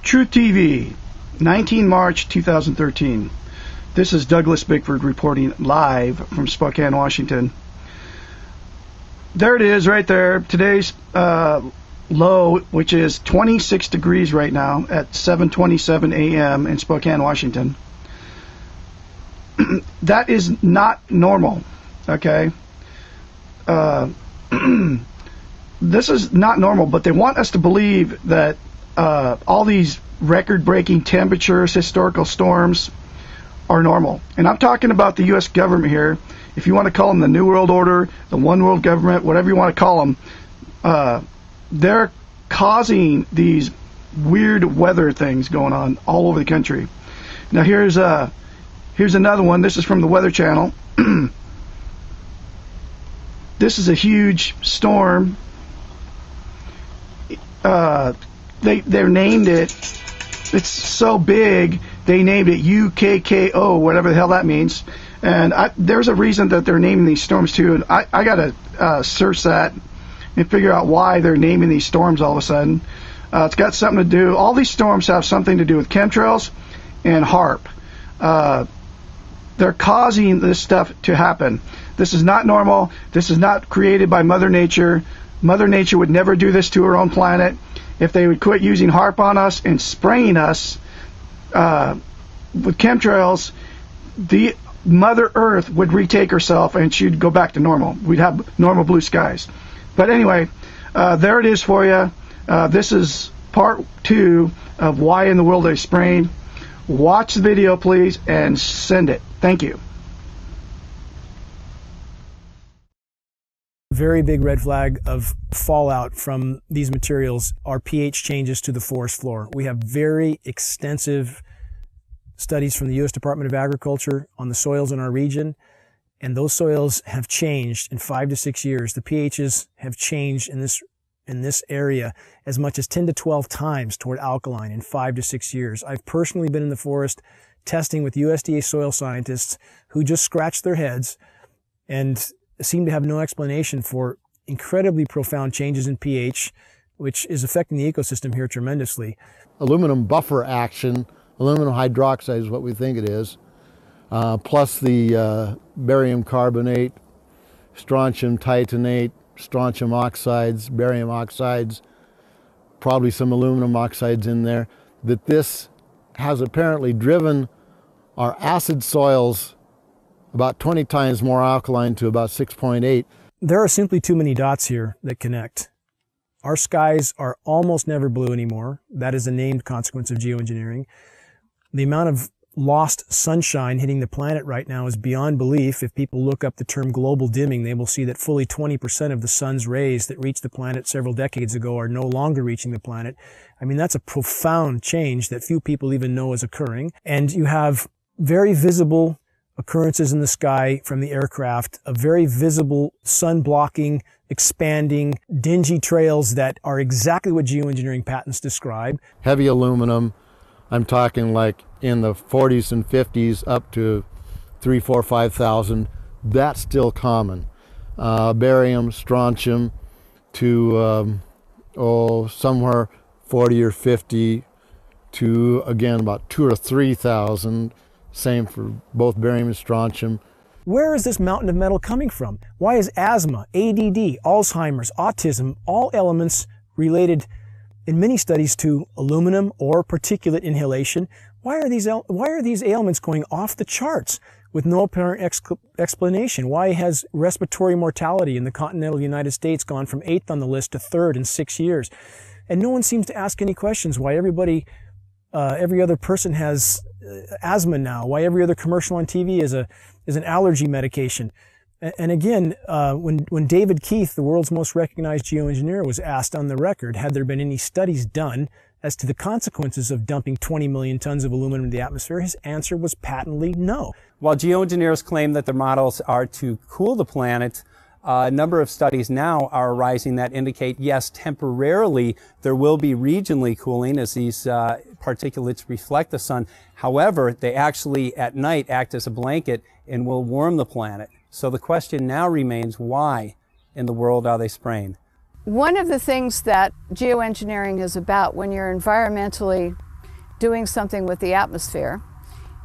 Truth TV, 19 March 2013. This is Douglas Bickford reporting live from Spokane, Washington. There it is right there. Today's low, which is 26 degrees right now at 7:27 a.m. in Spokane, Washington. That is not normal, okay? This is not normal, but they want us to believe that all these record-breaking temperatures, historical storms are normal. And I'm talking about the U.S. government here. If you want to call them the New World Order, the One World Government, whatever you want to call them, they're causing these weird weather things going on all over the country. Now here's another one. This is from the Weather Channel. This is a huge storm. They named it. It's so big they named it UKKO, whatever the hell that means. And there's a reason that they're naming these storms too. And I gotta search that and figure out why they're naming these storms all of a sudden. It's got something to do. All these storms have something to do with chemtrails and HAARP. They're causing this stuff to happen. This is not normal. This is not created by Mother Nature. Mother Nature would never do this to her own planet. If they would quit using HAARP on us and spraying us with chemtrails, the Mother Earth would retake herself and she'd go back to normal. We'd have normal blue skies. But anyway, there it is for you. This is part 2 of why in the world they spraying. Watch the video, please, and send it. Thank you. Very big red flag of fallout from these materials are pH changes to the forest floor. We have very extensive studies from the U.S. Department of Agriculture on the soils in our region, and those soils have changed in 5 to 6 years. The pHs have changed in this area as much as 10 to 12 times toward alkaline in 5 to 6 years. I've personally been in the forest testing with USDA soil scientists who just scratched their heads and seem to have no explanation for incredibly profound changes in pH, which is affecting the ecosystem here tremendously. Aluminum buffer action, aluminum hydroxide is what we think it is, plus the barium carbonate, strontium titanate, strontium oxides, barium oxides, probably some aluminum oxides in there, that this has apparently driven our acid soils about 20 times more alkaline to about 6.8. There are simply too many dots here that connect. Our skies are almost never blue anymore. That is a named consequence of geoengineering. The amount of lost sunshine hitting the planet right now is beyond belief. If people look up the term global dimming, they will see that fully 20% of the sun's rays that reached the planet several decades ago are no longer reaching the planet. I mean, that's a profound change that few people even know is occurring. And you have very visible occurrences in the sky from the aircraft, a very visible sun-blocking, expanding, dingy trails that are exactly what geoengineering patents describe. Heavy aluminum, I'm talking like in the 40s and 50s up to 3, 4, 5,000. That's still common. Barium, strontium to somewhere 40 or 50 to, again, about 2,000 or 3,000. Same for both barium and strontium. Where is this mountain of metal coming from? Why is asthma, ADD, Alzheimer's, autism, all elements related in many studies to aluminum or particulate inhalation? Why are these ailments going off the charts with no apparent explanation? Why has respiratory mortality in the continental United States gone from 8th on the list to 3rd in 6 years? And no one seems to ask any questions. Why every other person has asthma now? Why every other commercial on TV is an allergy medication? And again, when David Keith, the world's most recognized geoengineer, was asked on the record, had there been any studies done as to the consequences of dumping 20 million tons of aluminum in the atmosphere, his answer was patently no. While geoengineers claim that their models are to cool the planet, a number of studies now are arising that indicate, yes, temporarily there will be regionally cooling as these particulates reflect the sun. However, they actually at night act as a blanket and will warm the planet. So the question now remains, why in the world are they spraying? One of the things that geoengineering is about when you're environmentally doing something with the atmosphere,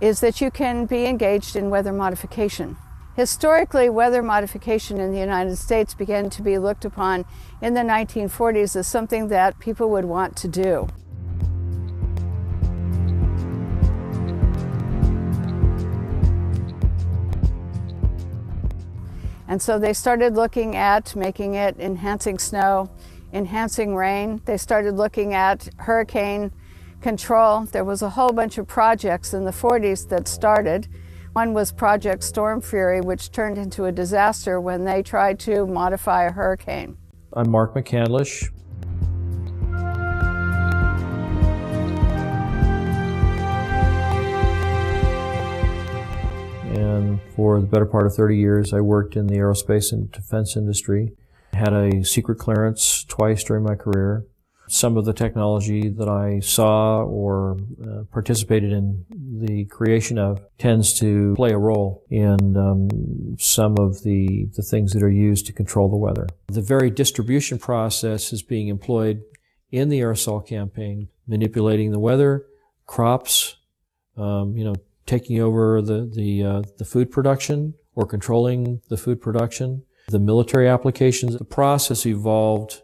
is that you can be engaged in weather modification. Historically, weather modification in the United States began to be looked upon in the 1940s as something that people would want to do. And so they started looking at making it enhancing snow, enhancing rain. They started looking at hurricane control. There was a whole bunch of projects in the 40s that started. One was Project Storm Fury, which turned into a disaster when they tried to modify a hurricane. I'm Mark McCandlish. And for the better part of 30 years, I worked in the aerospace and defense industry. I had a secret clearance twice during my career. Some of the technology that I saw or participated in the creation of tends to play a role in some of the things that are used to control the weather. The very distribution process is being employed in the aerosol campaign, manipulating the weather, crops, taking over the food production or controlling the food production. The military applications, the process evolved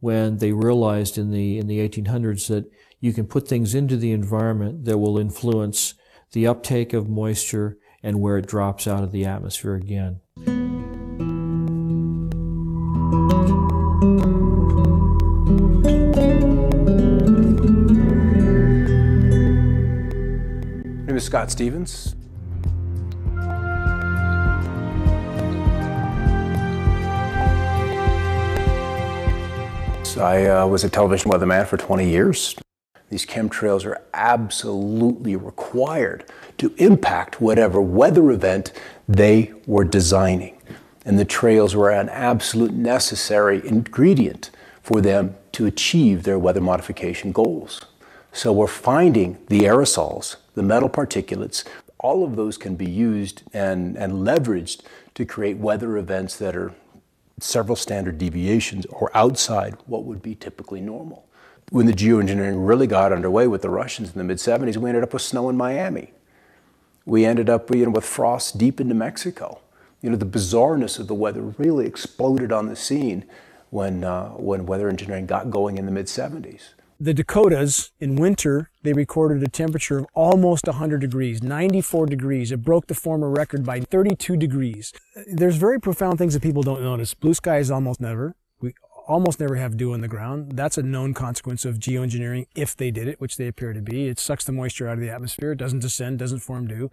when they realized in the 1800s that you can put things into the environment that will influence the uptake of moisture and where it drops out of the atmosphere again. My name is Scott Stevens. I was a television weatherman for 20 years. These chemtrails are absolutely required to impact whatever weather event they were designing. And the trails were an absolute necessary ingredient for them to achieve their weather modification goals. So we're finding the aerosols, the metal particulates, all of those can be used and leveraged to create weather events that are several standard deviations or outside what would be typically normal. When the geoengineering really got underway with the Russians in the mid-70s, we ended up with snow in Miami. We ended up with frost deep into Mexico. The bizarreness of the weather really exploded on the scene when weather engineering got going in the mid-70s. The Dakotas, in winter, they recorded a temperature of almost 100 degrees, 94 degrees. It broke the former record by 32 degrees. There's very profound things that people don't notice. Blue skies almost never. We almost never have dew on the ground. That's a known consequence of geoengineering if they did it, which they appear to be. It sucks the moisture out of the atmosphere. It doesn't descend, doesn't form dew.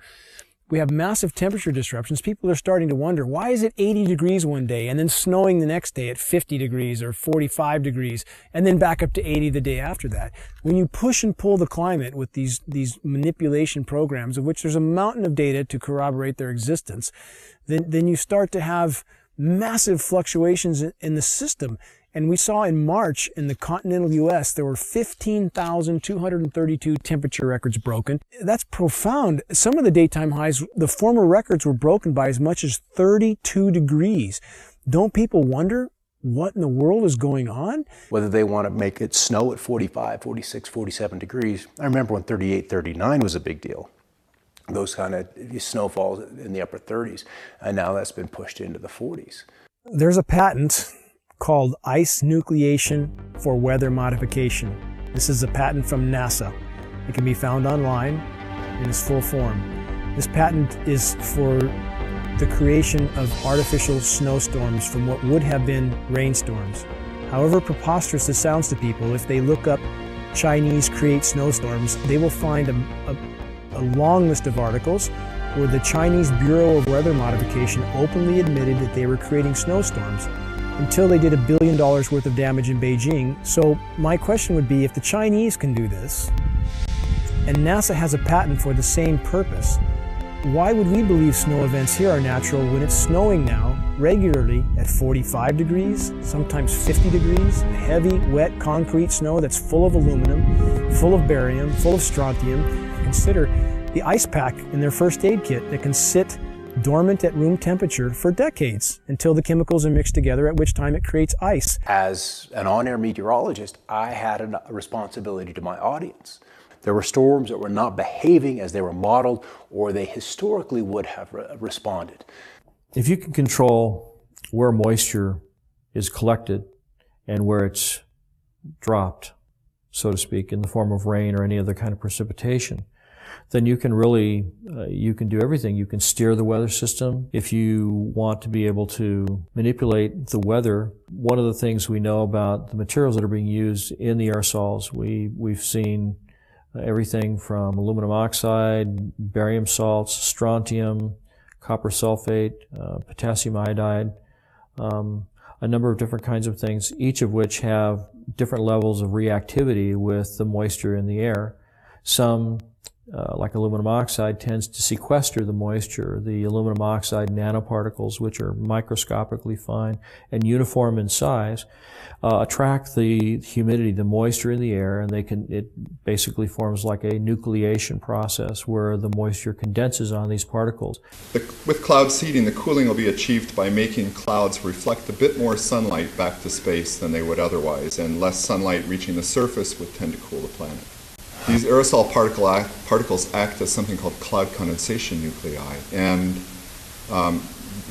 We have massive temperature disruptions. People are starting to wonder, why is it 80 degrees one day and then snowing the next day at 50 degrees or 45 degrees and then back up to 80 the day after that? When you push and pull the climate with these manipulation programs, of which there's a mountain of data to corroborate their existence, then you start to have massive fluctuations in the system. And we saw in March in the continental U.S., there were 15,232 temperature records broken. That's profound. Some of the daytime highs, the former records were broken by as much as 32 degrees. Don't people wonder what in the world is going on? Whether they want to make it snow at 45, 46, 47 degrees. I remember when 38, 39 was a big deal. Those kind of snowfalls in the upper 30s. And now that's been pushed into the 40s. There's a patent called ice nucleation for weather modification. This is a patent from NASA. It can be found online in its full form. This patent is for the creation of artificial snowstorms from what would have been rainstorms. However preposterous it sounds to people, if they look up Chinese create snowstorms, they will find a long list of articles where the Chinese Bureau of Weather Modification openly admitted that they were creating snowstorms until they did $1 billion worth of damage in Beijing. So my question would be, if the Chinese can do this, and NASA has a patent for the same purpose, why would we believe snow events here are natural when it's snowing now regularly at 45 degrees, sometimes 50 degrees, heavy, wet, concrete snow that's full of aluminum, full of barium, full of strontium? Consider the ice pack in their first aid kit that can sit dormant at room temperature for decades until the chemicals are mixed together, at which time it creates ice. As an on-air meteorologist, I had a responsibility to my audience There were storms that were not behaving as they were modeled or they historically would have responded. If you can control where moisture is collected and where it's dropped, so to speak, in the form of rain or any other kind of precipitation, then you can really, you can do everything. You can steer the weather system. If you want to be able to manipulate the weather, one of the things we know about the materials that are being used in the aerosols, we've seen everything from aluminum oxide, barium salts, strontium, copper sulfate, potassium iodide, a number of different kinds of things, each of which have different levels of reactivity with the moisture in the air. Some, like aluminum oxide, tends to sequester the moisture. The aluminum oxide nanoparticles, which are microscopically fine and uniform in size, attract the humidity, the moisture in the air, and it basically forms like a nucleation process where the moisture condenses on these particles. With cloud seeding, the cooling will be achieved by making clouds reflect a bit more sunlight back to space than they would otherwise, and less sunlight reaching the surface would tend to cool the planet. These aerosol particles act as something called cloud condensation nuclei, and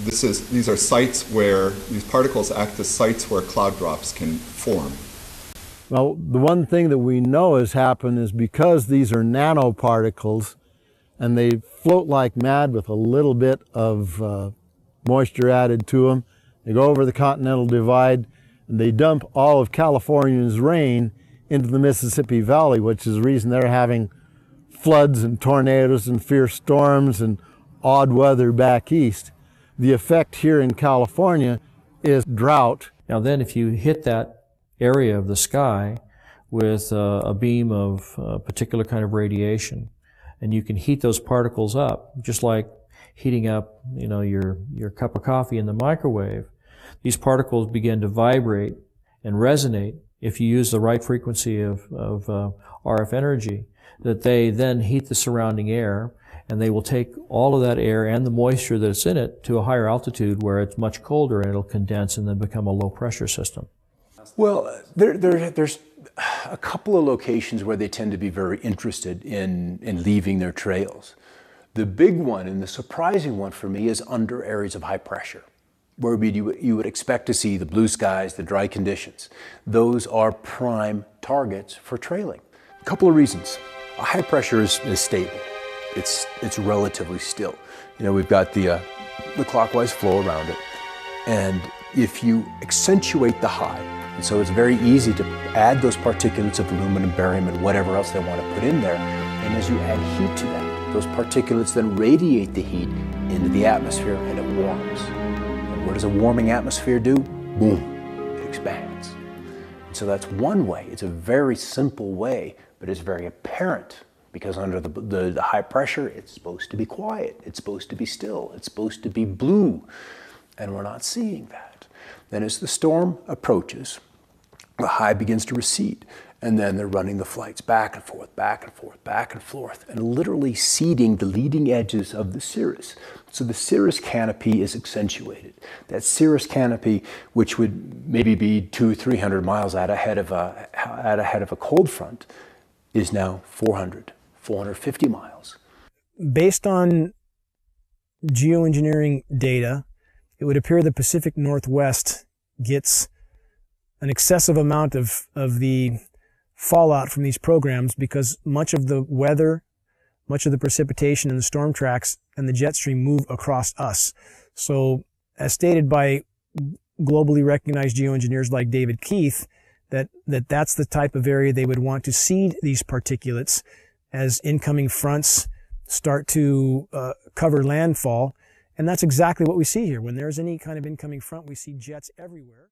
these are sites where these particles act as sites where cloud drops can form. Well, the one thing that we know has happened is because these are nanoparticles and they float like mad with a little bit of moisture added to them, they go over the Continental Divide and they dump all of California's rain into the Mississippi Valley, which is the reason they're having floods and tornadoes and fierce storms and odd weather back east. The effect here in California is drought. Now then, if you hit that area of the sky with a beam of a particular kind of radiation, and you can heat those particles up, just like heating up, your cup of coffee in the microwave, these particles begin to vibrate and resonate if you use the right frequency of RF energy, that they then heat the surrounding air, and they will take all of that air and the moisture that's in it to a higher altitude where it's much colder, and it'll condense and then become a low pressure system. Well, there's a couple of locations where they tend to be very interested in leaving their trails. The big one and the surprising one for me is under areas of high pressure, where you would expect to see the blue skies, the dry conditions. Those are prime targets for trailing. A couple of reasons. High pressure is stable. It's relatively still. We've got the clockwise flow around it. And if you accentuate the high, and so it's very easy to add those particulates of aluminum, barium, and whatever else they want to put in there. And as you add heat to that, those particulates then radiate the heat into the atmosphere and it warms. What does a warming atmosphere do? Boom, it expands. And so that's one way. It's a very simple way, but it's very apparent because under the high pressure, it's supposed to be quiet. It's supposed to be still. It's supposed to be blue. And we're not seeing that. Then as the storm approaches, the high begins to recede. And then they're running the flights back and forth, back and forth, back and forth, and literally seeding the leading edges of the cirrus. So the cirrus canopy is accentuated. That cirrus canopy, which would maybe be 200-300 miles out ahead of a cold front, is now 450 miles. Based on geoengineering data, it would appear the Pacific Northwest gets an excessive amount of the fallout from these programs because much of the weather, much of the precipitation and the storm tracks and the jet stream move across us. So as stated by globally recognized geoengineers like David Keith, that's the type of area they would want to seed these particulates as incoming fronts start to cover landfall. And that's exactly what we see here. When there's any kind of incoming front, we see jets everywhere.